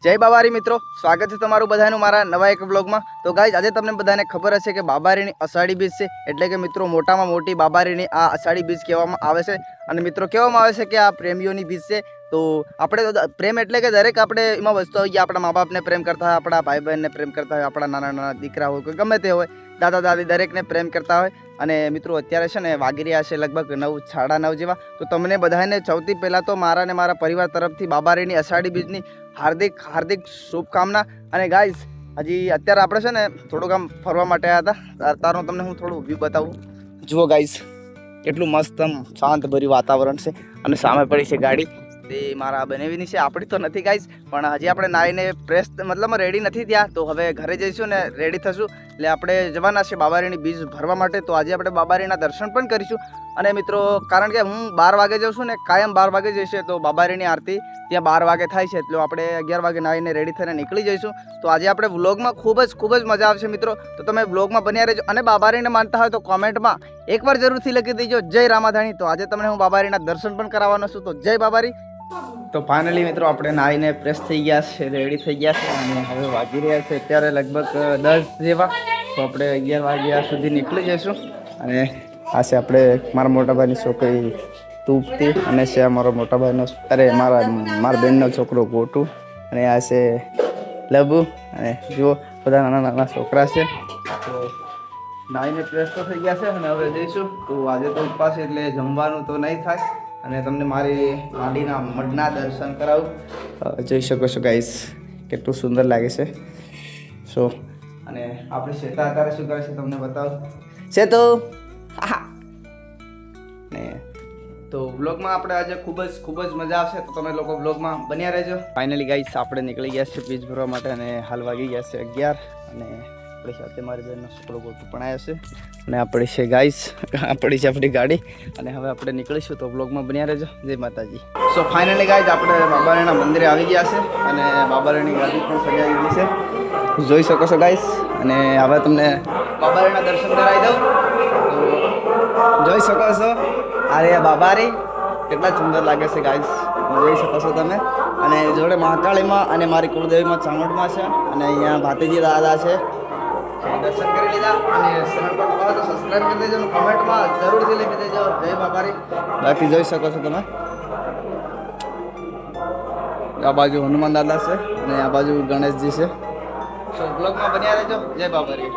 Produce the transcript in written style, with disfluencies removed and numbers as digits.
જય બાબારી મિત્રો, સ્વાગત છે તમારું બધાનું મારા નવા એક વ્લોગમાં। તો ગાઈઝ આજે તમને બધાને ખબર હશે કે બાબારીની અષાઢી બીજ છે, એટલે કે મિત્રો મોટામાં મોટી બાબારીની આ અષાઢી બીજ કહેવામાં આવે છે। અને મિત્રો કહેવામાં આવે છે કે આ પ્રેમીઓની બીજ છે। તો આપણે પ્રેમ એટલે કે દરેક આપણે એમાં વસ્તુ હોય કે આપણા મા બાપને પ્રેમ કરતા હોય, આપણા ભાઈ બહેનને પ્રેમ કરતા હોય, આપણા નાના નાના દીકરા હોય, કોઈ ગમે તે હોય, દાદા દાદી દરેકને પ્રેમ કરતા હોય। અને મિત્રો અત્યારે છે ને વાગી રહ્યા છે લગભગ 9, 9:30 જેવા। તો તમને બધાને સૌથી પહેલાં તો મારા ને મારા પરિવાર તરફથી બાબારીની અષાઢી બીજની હાર્દિક શુભકામના। અને ગાઈઝ હજી અત્યારે આપણે છે ને થોડુંક આમ ફરવા માટે આવ્યા હતા, તારું તમને હું થોડું વ્યૂ બતાવું। જુઓ ગાઈઝ કેટલું મસ્ત આમ શાંત ભર્યું વાતાવરણ છે, અને સામે પડી છે ગાડી, તે મારા બનેવીની છે, આપણી તો નથી ગાઈઝ। પણ હજી આપણે નાહીને ફ્રેશ મતલબ રેડી નથી થયા, તો હવે ઘરે જઈશું ને રેડી થશું એટલે આપણે જવાના છે બાબારીની બીજ ભરવા માટે। તો આજે આપણે બાબારીના દર્શન પણ કરીશું। અને મિત્રો કારણ કે હું 12 વાગે જાઉં છું ને, કાયમ 12 વાગે જઈશે, તો બાબારીની આરતી ત્યાં 12 વાગે થાય છે, એટલે આપણે 11 વાગે નાહીને રેડી થઈને નીકળી જઈશું। તો આજે આપણે વ્લોગમાં ખૂબ જ મજા આવશે મિત્રો, તો તમે વ્લોગમાં બન્યા રહેજો। અને બાબારીને માનતા હોય તો કોમેન્ટમાં એકવાર જરૂરથી લખી દેજો જય રામાધાણી। તો આજે તમને હું બાબારીના દર્શન પણ કરાવવાનો છું, તો જય બાબારી। તો ફાઇનલી મિત્રો આપણે નાહીને ફ્રેશ થઈ ગયા છે, રેડી થઈ ગયા છે, અને હવે વાગી રહ્યા છે અત્યારે લગભગ 10 જેવા। તો આપણે 11 વાગ્યા સુધી નીકળી જઈશું। અને આ છે આપણે મારા મોટાભાઈની છોકરી તૂપતી, અને છે અમારો મોટાભાઈનો મારા બેનનો છોકરો ગોટુ, અને આ છે લબુ, અને જુઓ બધા નાના નાના છોકરા છે। તો નાહીને ફ્રેશ તો થઈ ગયા છે, અને હવે જઈશું। તો આજે તો ઉપવાસ એટલે જમવાનું તો નહીં થાય, અને તમને મારી વાડીના મઢના દર્શન કરાવું। જોઈ શકો છો ગાઈસ કેટલું સુંદર લાગે છે। સો અને આપણે શેતા અત્યારે શું કરે છે તમને બતાવું। શેતો ને તો વ્લોગમાં આપણે આજે ખૂબ જ મજા આવશે, તો તમે લોકો વ્લોગમાં બન્યા રહેજો। ફાઇનલી ગાઈસ આપણે નીકળી ગયા છે બીજ ભરવા માટે, અને હાલ વાગી ગયા છે 11, અને આપણી સાથે મારી બહેનનો છોકરો ગોટુ પણ આવ્યો છે, અને આપણી છે ગાઈસ આપણી છે આપણી ગાડી, અને હવે આપણે નીકળીશું। તો વ્લોગમાં બન્યા રહેજો। જય માતાજી। સો ફાઇનલી ગાઈસ આપણે બાબારીના મંદિરે આવી ગયા છે, અને બાબારીની ગાડી પણ સજાવી દીધી છે, જોઈ શકો છો ગાઈસ। અને હવે તમને બાબારીના દર્શન કરાવી દઉં, તો જોઈ શકો છો અરે બાબારી કેટલા સુંદર લાગે છે ગાઈસ, જોઈ શકો છો તમે। અને જોડે મહાકાળીમાં અને મારી કુળદેવીમાં ચામુંડમાં છે, અને અહીંયા ભાતીજી દાદા છે। દર્શન કરી લીધા, અને ચેનલ પર નવા હોય તો સબસ્ક્રાઈબ કરી દેજો, અને કમેન્ટમાં જરૂરથી લખી દેજો જય બાબારી। બાકી જોઈ શકો છો તમે, આ બાજુ હનુમાન દાદા છે, અને આ બાજુ ગણેશજી છે। સો બ્લોગમાં બન્યા રહેજો। જય બાબારી।